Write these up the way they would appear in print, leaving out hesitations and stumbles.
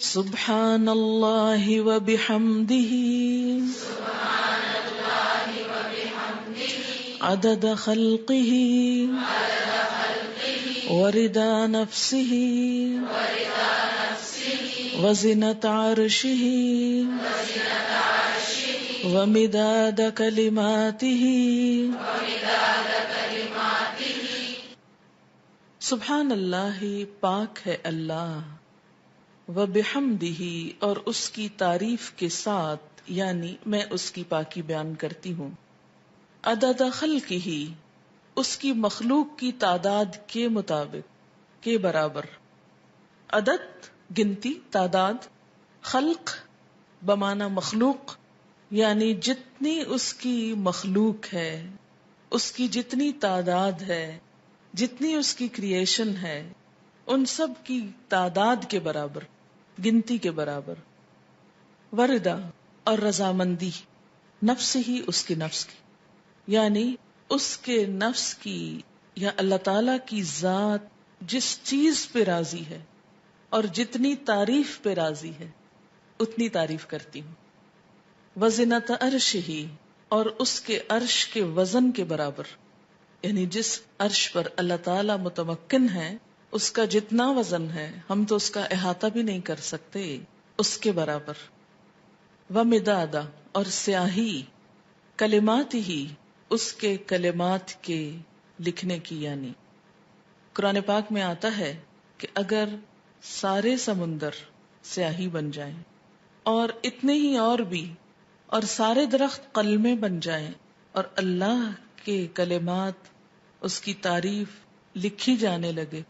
سبحان اللہ وبحمدہ عدد خلقہ ورضا نفسہ وزنة عرشہ ومداد کلماتہ. سبحان اللہ، پاک ہے اللہ، وبحمدہ، اور اس کی تعریف کے ساتھ، یعنی میں اس کی پاکی بیان کرتی ہوں. عدد خلقہ، اس کی مخلوق کی تعداد کے مطابق، کے برابر. عدد گنتی، تعداد. خلق بمعنی مخلوق، یعنی جتنی اس کی مخلوق ہے، اس کی جتنی تعداد ہے، جتنی اس کی کریشن ہے، ان سب کی تعداد کے برابر، گنتی کے برابر. وردا، اور رضامندی، نفس ہی، اس کی نفس کی، یعنی اس کے نفس کی یا اللہ تعالی کی ذات جس چیز پہ راضی ہے اور جتنی تعریف پہ راضی ہے اتنی تعریف کرتی ہوں. وزنت عرش ہی، اور اس کے عرش کے وزن کے برابر، یعنی جس عرش پر اللہ تعالی متمکن ہے اس کا جتنا وزن ہے ہم تو اس کا احاطہ بھی نہیں کر سکتے، اس کے برابر. ومداد، اور سیاہی، کلمات ہی، اس کے کلمات کے لکھنے کی. یعنی قرآن پاک میں آتا ہے کہ اگر سارے سمندر سیاہی بن جائیں اور اتنے ہی اور بھی، اور سارے درخت قلمیں بن جائیں اور اللہ کے کلمات، اس کی تعریف لکھی جانے لگے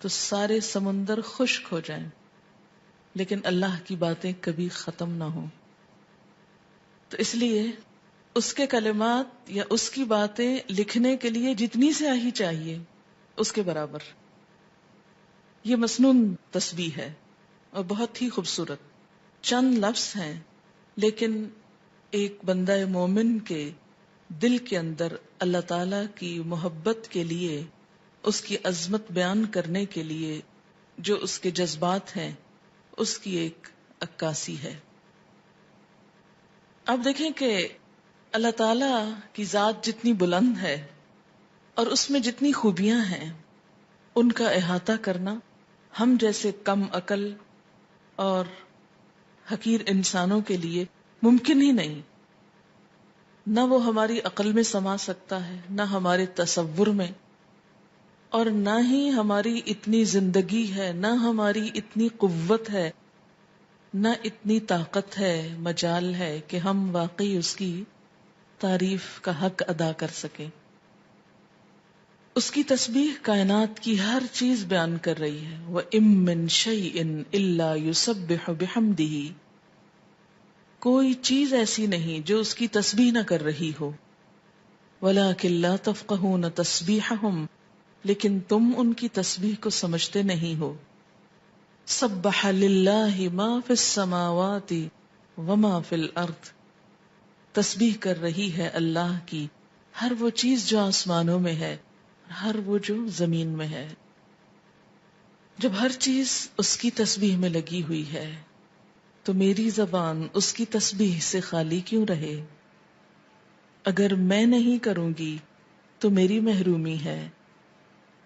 تو سارے سمندر خشک ہو جائیں، لیکن اللہ کی باتیں کبھی ختم نہ ہوں. تو اس لیے اس کے کلمات یا اس کی باتیں لکھنے کے لیے جتنی سیاہی چاہیے اس کے برابر. یہ مسنون تسبیح ہے اور بہت ہی خوبصورت. چند لفظ ہیں لیکن ایک بندہ مومن کے دل کے اندر اللہ تعالی کی محبت کے لیے، اس کی عظمت بیان کرنے کے لیے جو اس کے جذبات ہیں اس کی ایک عکاسی ہے. اب دیکھیں کہ اللہ تعالی کی ذات جتنی بلند ہے اور اس میں جتنی خوبیاں ہیں ان کا احاطہ کرنا ہم جیسے کم عقل اور حقیر انسانوں کے لیے ممکن ہی نہیں. نہ وہ ہماری عقل میں سما سکتا ہے، نہ ہمارے تصور میں، اور نہ ہی ہماری اتنی زندگی ہے، نہ ہماری اتنی قوت ہے، نہ اتنی طاقت ہے، مجال ہے کہ ہم واقعی اس کی تعریف کا حق ادا کر سکیں. اس کی تسبیح کائنات کی ہر چیز بیان کر رہی ہے. وَإِن مِّن شَيْءٍ إِلَّا يُسَبِّحُ بِحَمْدِهِ، کوئی چیز ایسی نہیں جو اس کی تسبیح نہ کر رہی ہو. وَلَٰكِن لَّا تَفْقَهُونَ تَسْبِيحَهُمْ، لیکن تم ان کی تسبیح کو سمجھتے نہیں ہو. سَبَّحَ لِلَّهِ مَا فِي السَّمَاوَاتِ وَمَا فِي الْأَرْضِ، تسبیح کر رہی ہے اللہ کی ہر وہ چیز جو آسمانوں میں ہے، ہر وہ جو زمین میں ہے. جب ہر چیز اس کی تسبیح میں لگی ہوئی ہے تو میری زبان اس کی تسبیح سے خالی کیوں رہے؟ اگر میں نہیں کروں گی تو میری محرومی ہے.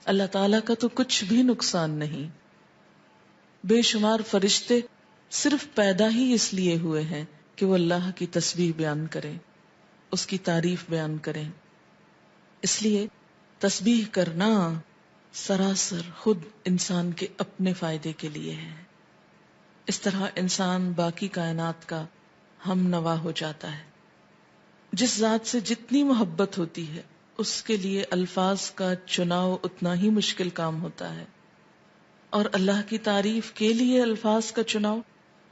اللہ تعالیٰ کا تو کچھ بھی نقصان نہیں. بے شمار فرشتے صرف پیدا ہی اس لیے ہوئے ہیں کہ وہ اللہ کی تسبیح بیان کریں، اس کی تعریف بیان کریں. اس لیے تسبیح کرنا سراسر خود انسان کے اپنے فائدے کے لیے ہے. اس طرح انسان باقی کائنات کا ہم نوا ہو جاتا ہے. جس ذات سے جتنی محبت ہوتی ہے اس کے لیے الفاظ کا چناؤ اتنا ہی مشکل کام ہوتا ہے، اور اللہ کی تعریف کے لیے الفاظ کا چناؤ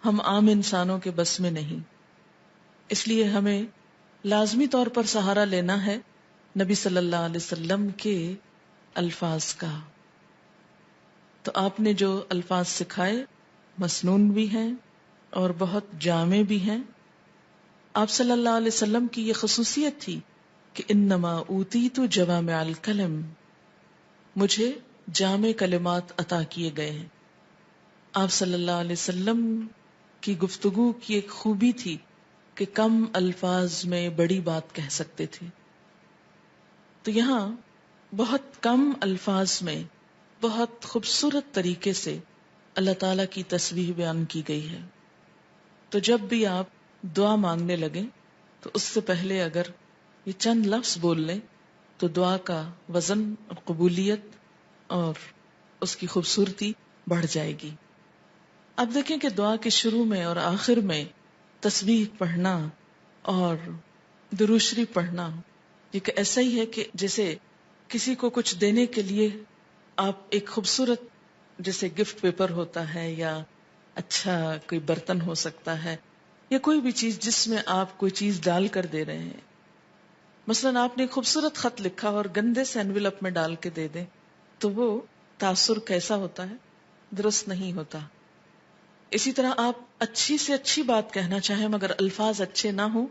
ہم عام انسانوں کے بس میں نہیں. اس لیے ہمیں لازمی طور پر سہارا لینا ہے نبی صلی اللہ علیہ وسلم کے الفاظ کا. تو آپ نے جو الفاظ سکھائے مسنون بھی ہیں اور بہت جامع بھی ہیں. آپ صلی اللہ علیہ وسلم کی یہ خصوصیت تھی کہ انما اوتیت جوامع الکلم، مجھے جامع کلمات عطا کیے گئے ہیں. آپ صلی اللہ علیہ وسلم کی گفتگو کی ایک خوبی تھی کہ کم الفاظ میں بڑی بات کہہ سکتے تھے. تو یہاں بہت کم الفاظ میں بہت خوبصورت طریقے سے اللہ تعالی کی تسبیح بیان کی گئی ہے. تو جب بھی آپ دعا مانگنے لگیں تو اس سے پہلے اگر یہ چند لفظ بول لیں تو دعا کا وزن اور قبولیت اور اس کی خوبصورتی بڑھ جائے گی. اب دیکھیں کہ دعا کے شروع میں اور آخر میں تسبیح پڑھنا اور درود شریف پڑھنا یہ ایسا ہی ہے کہ جیسے کسی کو کچھ دینے کے لیے آپ ایک خوبصورت جیسے گفٹ پیپر ہوتا ہے یا اچھا کوئی برتن ہو سکتا ہے یا کوئی بھی چیز جس میں آپ کوئی چیز ڈال کر دے رہے ہیں. مثلا آپ نے ایک خوبصورت خط لکھا اور گندے سے انویلپ میں ڈال کے دے دیں تو وہ تاثر کیسا ہوتا ہے؟ درست نہیں ہوتا. اسی طرح آپ اچھی سے اچھی بات کہنا چاہیں مگر الفاظ اچھے نہ ہوں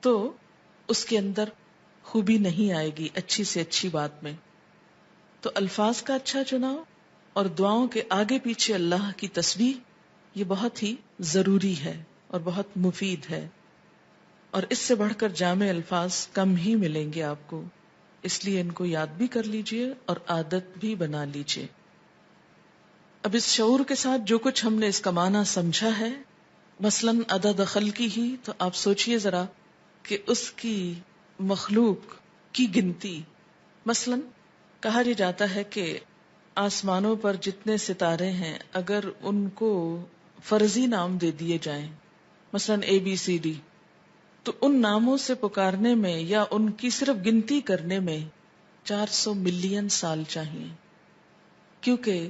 تو اس کے اندر خوبی نہیں آئے گی اچھی سے اچھی بات میں. تو الفاظ کا اچھا چناؤ اور دعاؤں کے آگے پیچھے اللہ کی تسبیح یہ بہت ہی ضروری ہے اور بہت مفید ہے، اور اس سے بڑھ کر جامع الفاظ کم ہی ملیں گے آپ کو. اس لیے ان کو یاد بھی کر لیجئے اور عادت بھی بنا لیجئے. اب اس شعور کے ساتھ جو کچھ ہم نے اس کا معنی سمجھا ہے، مثلاً عدد خلقی ہی، تو آپ سوچئے ذرا کہ اس کی مخلوق کی گنتی. مثلاً کہا یہ جاتا ہے کہ آسمانوں پر جتنے ستارے ہیں اگر ان کو فرضی نام دے دیے جائیں، مثلاً ABCD، تو ان ناموں سے پکارنے میں یا ان کی صرف گنتی کرنے میں 400 ملین سال چاہیے، کیونکہ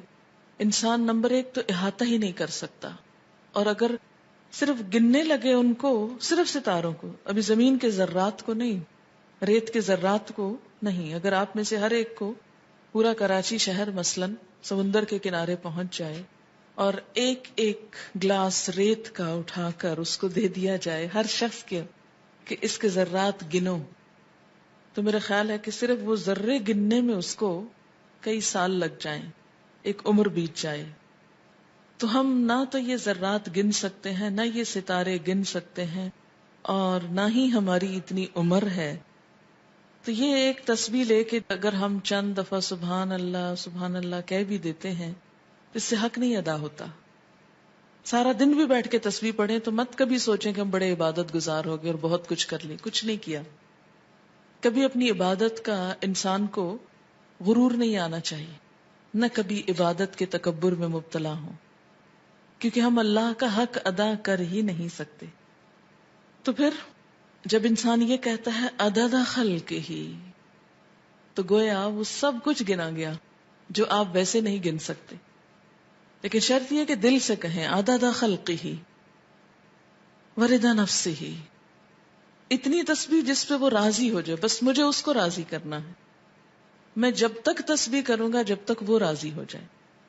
انسان نمبر ایک تو احاطہ ہی نہیں کر سکتا. اور اگر صرف گننے لگے ان کو، صرف ستاروں کو، ابھی زمین کے ذرات کو نہیں، ریت کے ذرات کو نہیں، اگر آپ میں سے ہر ایک کو پورا کراچی شہر مثلاً سمندر کے کنارے پہنچ جائے اور ایک ایک گلاس ریت کا اٹھا کر اس کو دے دیا جائے ہر شخص کے کہ اس کے ذرات گنو، تو میرا خیال ہے کہ صرف وہ ذرے گننے میں اس کو کئی سال لگ جائیں، ایک عمر بیت جائے. تو ہم نہ تو یہ ذرات گن سکتے ہیں، نہ یہ ستارے گن سکتے ہیں، اور نہ ہی ہماری اتنی عمر ہے. تو یہ ایک تسبیح لے کے اگر ہم چند دفعہ سبحان اللہ کہہ بھی دیتے ہیں تو اس سے حق نہیں ادا ہوتا. سارا دن بھی بیٹھ کے تسبیح پڑھیں تو مت کبھی سوچیں کہ ہم بڑے عبادت گزار ہو گئے اور بہت کچھ کر لیں. کچھ نہیں کیا. کبھی اپنی عبادت کا انسان کو غرور نہیں آنا چاہیے، نہ کبھی عبادت کے تکبر میں مبتلا ہوں، کیونکہ ہم اللہ کا حق ادا کر ہی نہیں سکتے. تو پھر جب انسان یہ کہتا ہے عدد خلق ہی، تو گویا وہ سب کچھ گنا گیا جو آپ ویسے نہیں گن سکتے. لیکن شرط یہ کہ دل سے کہیں عدد خلق ہی ورضا نفس ہی، اتنی تسبیح جس پہ وہ راضی ہو جائے. بس مجھے اس کو راضی کرنا ہے. میں جب تک تسبیح کروں گا جب تک وہ راضی ہو جائے،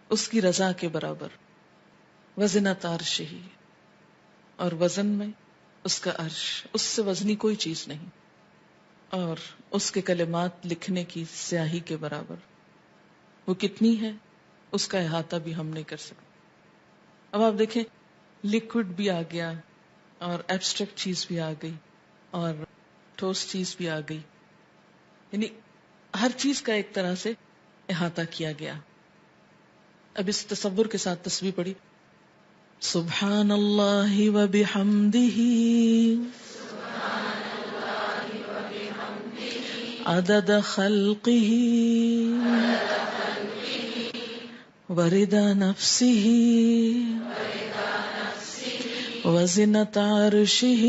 اس کی رضا کے برابر. وزنۃ عرش ہی، اور وزن میں اس کا عرش، اس سے وزنی کوئی چیز نہیں، اور اس کے کلمات لکھنے کی سیاہی کے برابر. وہ کتنی ہے اس کا احاطہ بھی ہم نہیں کر سکتے. اب آپ دیکھیں لیکوڈ بھی آ گیا اور ایبسٹریکٹ چیز بھی آ گئی اور ٹھوس چیز بھی آ گئی، یعنی ہر چیز کا ایک طرح سے احاطہ کیا گیا. اب اس تصور کے ساتھ تسبیح پڑھی. سبحان اللہ و بحمدہ عدد خلقہ ورضا نفسہ وزنۃ عرشہ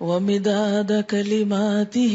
ومداد کلماتہ